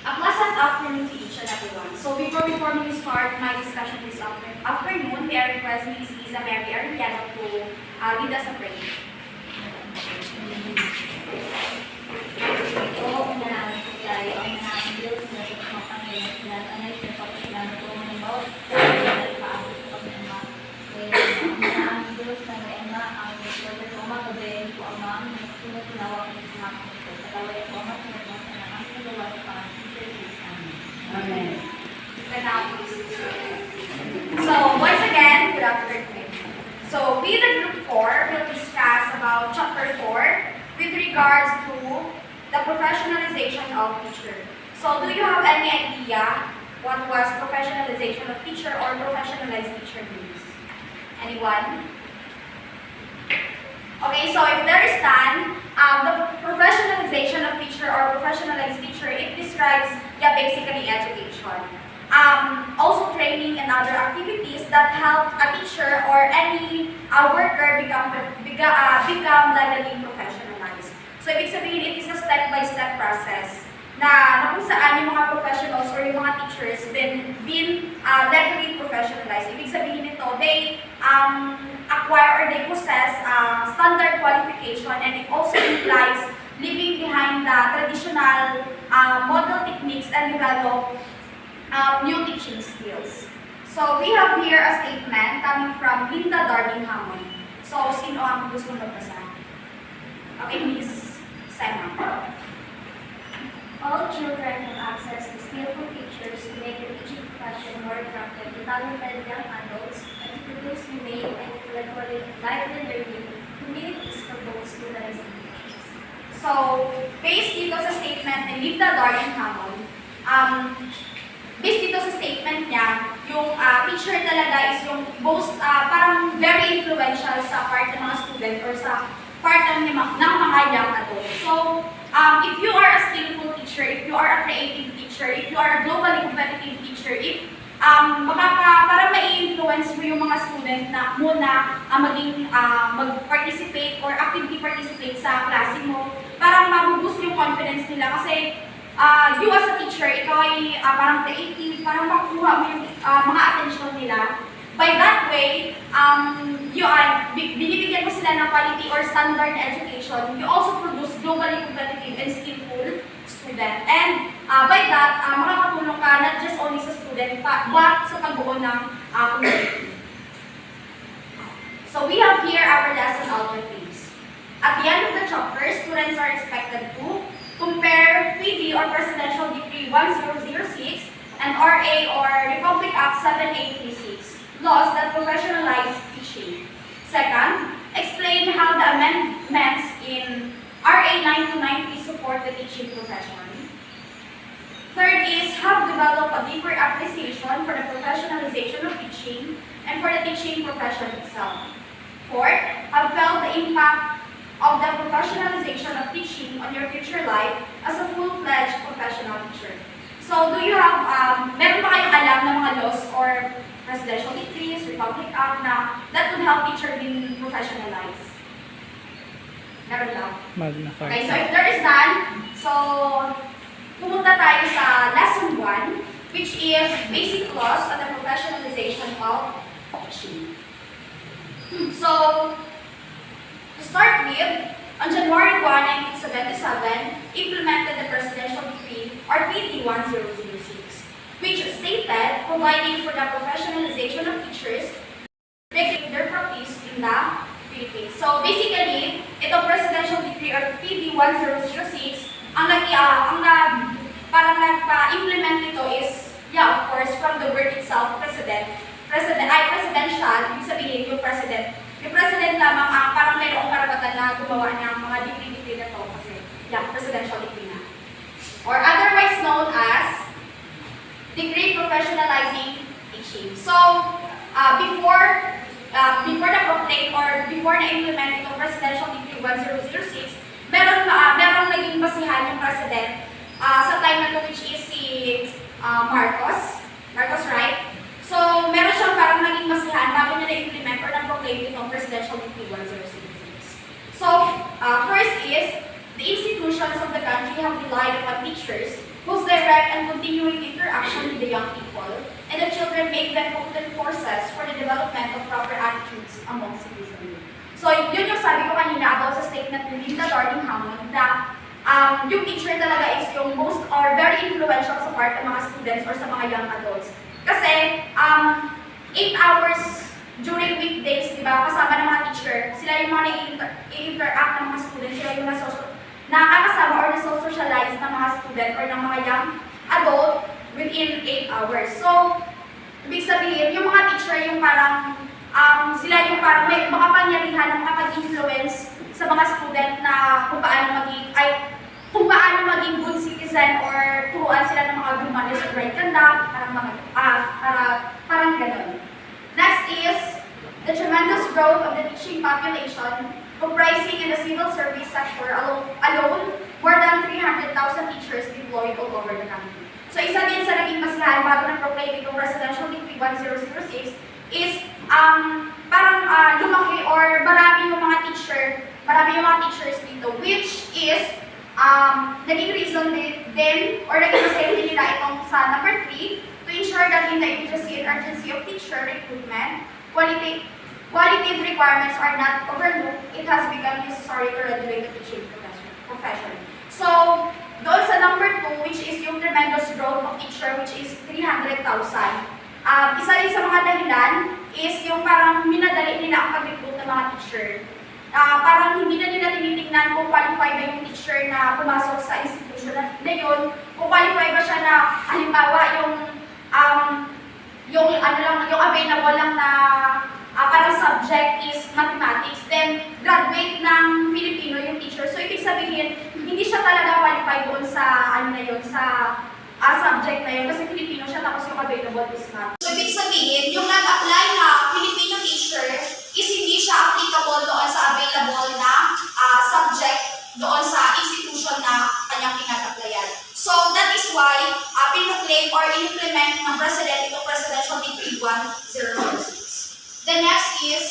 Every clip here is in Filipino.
A pleasant afternoon to each and everyone. So before we formally start my discussion this afternoon, may I request Ms. Isa Mary Arellano to lead us a prayer. Oo, unang tayo ang namin Diyos na sa mga Panginoon na anay sa pagkakilala ko ng bawat dahil paabot ko kami Ama. Kaya ang Diyos na may Ama, ang Diyos ko Ama, kabayan ko Ama, ang tinutunawa ko sa mga ko. Kataway ko Ama, tinutunawa na ang tinutunawa sa Panginoon. Amen. So once again, good afternoon. So we the group 4 will discuss about chapter 4 with regards to the professionalization of teacher. So do you have any idea what was professionalization of teacher or professionalized teacher means? Anyone? Okay, so if there is none, the professionalization of teacher or professionalized teacher, it describes basically education. Also training and other activities that help a teacher or any worker become legally professionalized. So ibig sabihin, it is a step-by-step process na kung saan yung mga professionals or yung mga teachers been legally professionalized. Ibig sabihin nito, they acquire or they possess standard qualification, and it also implies leaving behind the traditional model techniques and develop new teaching skills. So we have here a statement coming from Linda Darling-Hammond. So sino ang gusto magbasa? Okay, Miss Senna. All children have access to skillful teachers to make the teaching profession more attractive to talented young adults and to produce humane and intellectually lively learning communities for both students and teachers. So, based dito sa statement ni Linda Darling-Hammond, based dito sa statement niya, yung teacher talaga is yung most, parang very influential sa part ng mga student or sa part ng mga young adults. So, if you are a skillful teacher, if you are a creative teacher, if you are a globally competitive teacher, if parang mai-influence mo yung mga student na muna mag-participate or actively participate sa klase mo, parang mabuboost yung confidence nila kasi you as a teacher, ikaw ay parang creative, parang makuha mo yung mga attention nila. By that way, binibigyan mo sila ng quality or standard education. You also produce globally competitive and skillful student. And by that, makakatulong ka not just only sa student, but sa pagbuo ng community. So we have here our lesson objectives. At the end of the chapter, students are expected to compare PD or Presidential Decree 1006 and RA or Republic Act 7836. Laws that professionalize teaching. Second, explain how the amendments in RA 9290 support the teaching profession. Third is, have developed a deeper appreciation for the professionalization of teaching and for the teaching profession itself. Fourth, have felt the impact of the professionalization of teaching on your future life as a full-fledged professional teacher. So, do you have, meron ba kayong alam ng mga laws or presidential decrees, Republic Act na that would help teacher being professionalized? Meron lang. Okay, so if there is none, so pumunta tayo sa lesson 1, which is basic laws on the professionalization of teaching. So, to start with, on January 1, 1977, implemented the Presidential Decree or PD 1006. Which stated providing for the professionalization of teachers making their practice in the Philippines. So basically, itong Presidential Decree or PD 1006, parang nagpa-implement nito is, of course, from the word itself, presidential, ibig sabihin yung president. Yung president lamang parang mayroong karapatan na gumawa ng mga decree na to kasi, presidential decree na. Or otherwise known as Degree Professionalizing Teaching. So, before the proclaim or before na-implement itong Presidential Decree 1006, meron naging basihan yung President sa time na to, which is si Marcos, right? So, meron siyang parang naging basihan bago niya na-implement or na-proclaim itong Presidential Decree 1006. So, first is, the institutions of the country have relied upon teachers whose direct and continuing interaction with the young people, and the children make them potent forces for the development of proper attitudes among citizens. So, yun yung sabi ko kanina about sa statement ni Linda Darling Hammond na yung teacher talaga is yung most or very influential sa part ng mga students or sa mga young adults. Kasi, 8 hours during weekdays, di ba, kasama ng mga teacher, sila yung mga i-interact ng mga students, sila yung nakakasama or na-socialize ng mga student or ng mga young adult within 8 hours. So, ibig sabihin, yung mga teacher yung parang, sila yung parang may makapangyarihan na makapag-influence sa mga student na kung paano maging good citizen or turuan sila ng mga good manners and right conduct, parang ganun. Next is the tremendous growth of the teaching population, comprising in the civil service sector alone more than 300,000 teachers deployed all over the country. So isa din sa naging basihan bago na-proclaim itong Presidential Decree 1006 is parang lumaki or marami yung mga teachers dito, which is naging reason din or naging basihan din nila itong sa number 3 to ensure that in the immediacy and urgency of teacher recruitment, qualitative requirements are not overlooked. It has become necessary to regulate the teaching profession. So, doon sa number 2, which is yung tremendous growth of teacher, which is 300,000. Isa rin sa mga dahilan is yung parang minadali nila ang pag-recruit ng mga teacher. Parang hindi na nila tinitingnan kung qualified ba yung teacher na pumasok sa institution na yun, kung qualified ba siya na, halimbawa, yung available lang na parang subject is mathematics, then graduate ng Filipino yung teacher. So, ibig sabihin, hindi siya talaga qualified doon sa, subject na yun, kasi Filipino siya, tapos yung available is math. So, ibig sabihin, yung nag-apply na Filipino teacher is hindi siya applicable doon sa available na subject doon sa institution na kanyang pinag-applyan. So, that is why pinoclaim or implement ng President itong Presidential Decree 1006. The next is,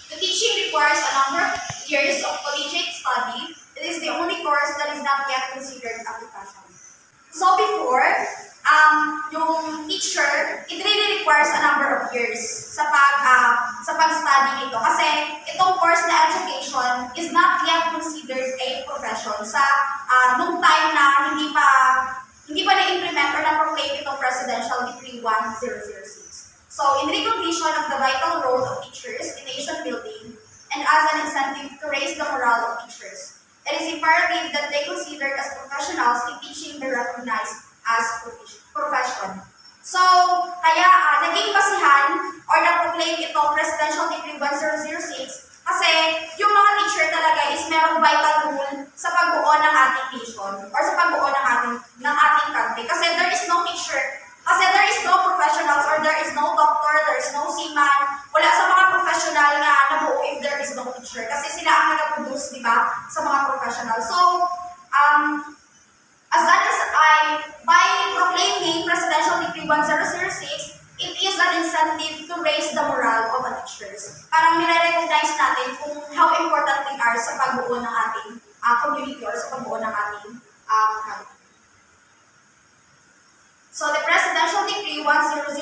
the teaching requires a number of years of collegiate study. It is the only course that is not yet considered a profession. So before, yung teacher, it really requires a number of years sa pag-study nito. Kasi itong course na education is not yet considered a profession sa nung time na hindi pa na-implement or na-proclaim itong Presidential Decree 1006. So, in recognition of the vital role of teachers in nation building and as an incentive to raise the morale of teachers, it is imperative that they considered as professionals in teaching be recognized as profession. So, kaya naging basihan or na-proclaim itong Presidential Decree 1006 kasi yung mga teacher talaga is merong vital role sa pagbuo ng ating nation or sa pagbuo ng ating country. Kasi there is no teacher, kasi there is no professionals or there is no doctor, there is no seaman, wala sa mga professional na nabuo if there is no teacher. Kasi sila ang nag-produce, di ba, sa mga professional. So, as that is, by proclaiming Presidential Decree 1006, it is an incentive to raise the morale of the teachers. Parang nire-recognize natin kung how important they are sa pagbuo ng ating community or sa pagbuo ng ating country. So the Presidential Decree 1006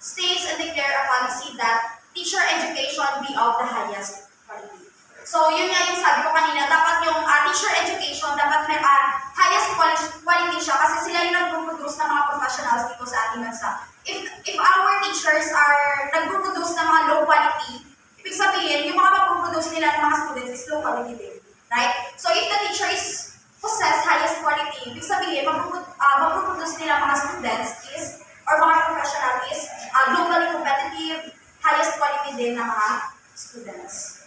states and declare a policy that teacher education be of the highest quality. So yun nga yung sabi ko kanina, dapat yung teacher education, dapat may highest quality siya kasi sila yung nag-produce ng mga professionals dito sa ating bansa. If our teachers are nag-produce ng mga low quality, ibig sabihin, yung mga mag-produce nila ng mga students is low quality din. Right? So if the teacher is possess highest quality, ibig sabihin, mag-produce nila mga students is, or mga professional is, globally competitive, highest quality din ng mga students.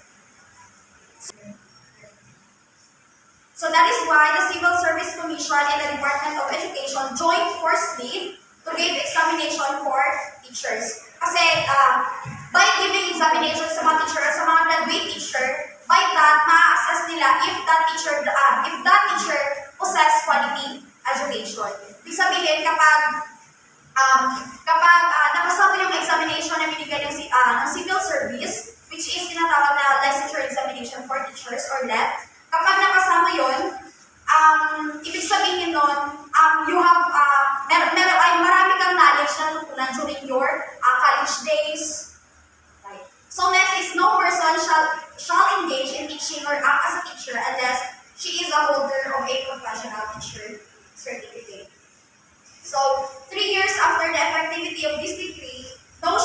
So that is why the Civil Service Commission and the Department of Education joined forcefully to give examination for teachers. Kasi by giving examination sa mga teacher, sa mga graduate teacher, by that, ma-assess nila if that teacher possess quality education. Ibig sabihin, kapag napasa mo yung examination na binigay ng civil service, which is tinatawag na licensure examination for teachers or LET, kapag napasa mo yun, ibig sabihin nun, you have college days. Right. So next is no person shall engage in teaching or act as a teacher unless she is a holder of a professional teacher certificate. So 3 years after the effectivity of this decree, no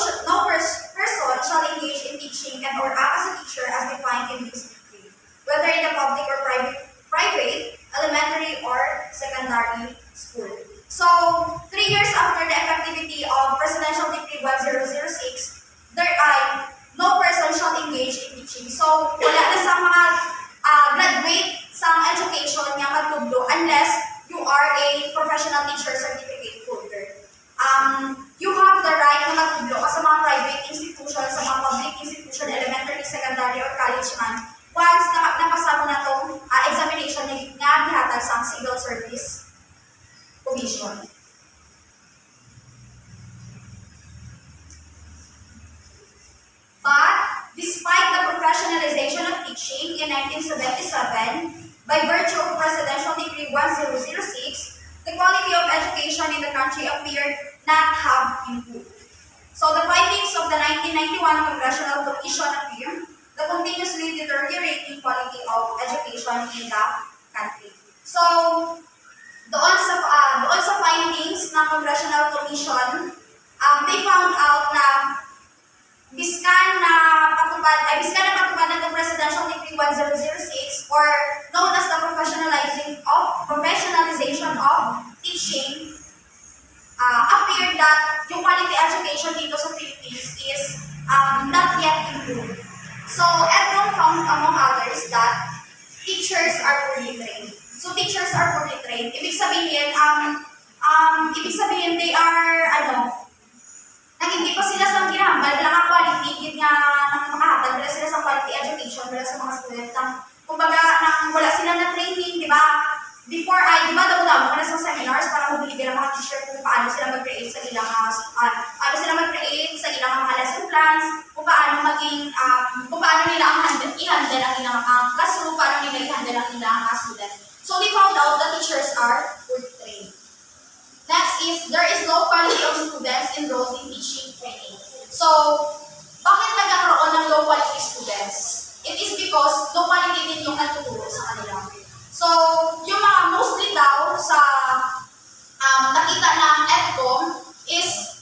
person shall engage in teaching and or act as a teacher as defined in this decree, whether in a public or private, elementary or secondary school. So 3 years after the effectivity of Presidential Decree 1006, no person shall engage in teaching. So wala na sa mga graduate sa education nga matublo unless you are a professional teacher certificate holder. You have the right na matublo ka sa mga private institution, sa mga public institution, elementary, secondary, or college man, once napasa mo na itong examination nga gihatag sa Civil Service Commission. But, despite the professionalization of teaching in 1977, by virtue of Presidential Decree 1006, the quality of education in the country appeared not have improved. So the findings of the 1991 Congressional Commission affirm the continuously deteriorating quality of education in the country. So, doon sa findings ng Congressional Commission, they found out na biskan na patupad ng Presidential Decree 1006 or known as the professionalization of teaching, appeared that yung quality education dito sa Philippines is not yet improved. So, everyone found among others that teachers are poorly trained. So, teachers are poorly trained. Ibig sabihin, they are, hindi pa sila sa ginahambal, wala nga quality, gid nga makahatag, wala sila sa quality education, wala sa mga student. Kumbaga, wala sila na training, di ba? Before di ba damo-damo ka na sa seminars para magbibigay ng mga teacher kung paano sila mag-create sa ilang mga lesson plans, kung paano nila i-handle ang ilang classroom, paano nila i-handle ang ilang student. So, they found out that teachers are poorly trained. Next is, there is low quality of students enrolled in teaching training. So, bakit nagkakaroon ng low quality students? It is because low quality din yung nagtuturo sa kanila. So, yung mga mostly daw sa nakita ng EDCOM is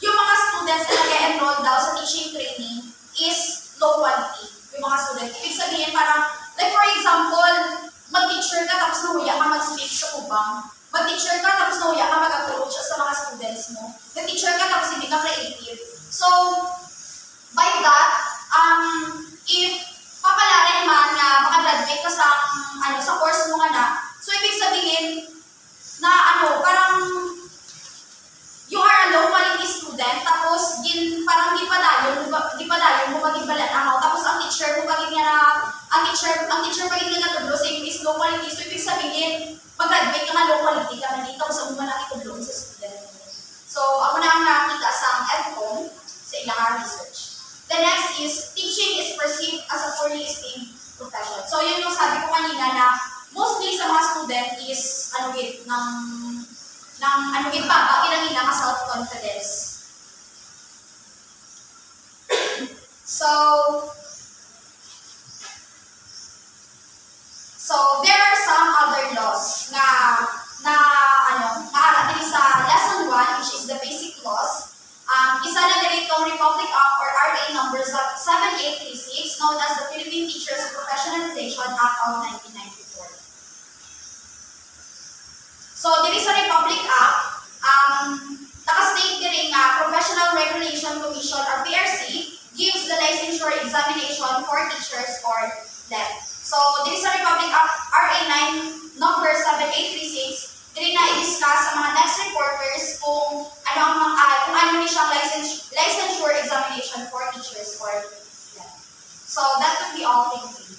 yung mga students na nag-enroll daw sa teaching training is low quality. Yung mga students. Ibig sabihin parang, like for example, mag-teacher ka tapos nahuya ka mag-speak sa kubang. Mag-teacher ka tapos nahuya ka mag-approach sa mga students mo. Mag-teacher ka tapos hindi ka creative. So, by that, if papalarin man na makagraduate ka sa course mo nga na, so ibig sabihin na parang you are a low quality student, tapos parang di pa dayon mo maging balanahaw, tapos ang teacher pagiging nga natublo sa is low quality, so ibig sabihin mag-graduate ka nga low quality ka na dito sa mga nakitublo sa student. So, ako na ang nakita sa EDCOM sa ilang research. The next is, teaching is perceived as a poorly esteemed profession. So, yun yung sabi ko kanina na mostly sa mga student is, baba, ilang ka self-confidence. So, there are some other laws na naarating sa lesson 1, which is the basic laws. Isa na din itong Republic Act or RA number 7836, known as the Philippine Teachers Professionalization Act of 1994. So, dito sa Republic Act, naka-state din nga Professional Regulation Commission or PRC gives the licensure examination for teachers or DEP. So, dito sa Republic Act RA 9 number 7836, dito na i-discuss sa mga next reporters kung ano ni siyang licensure examination for teachers or DEP. So, that would be all. Thank you.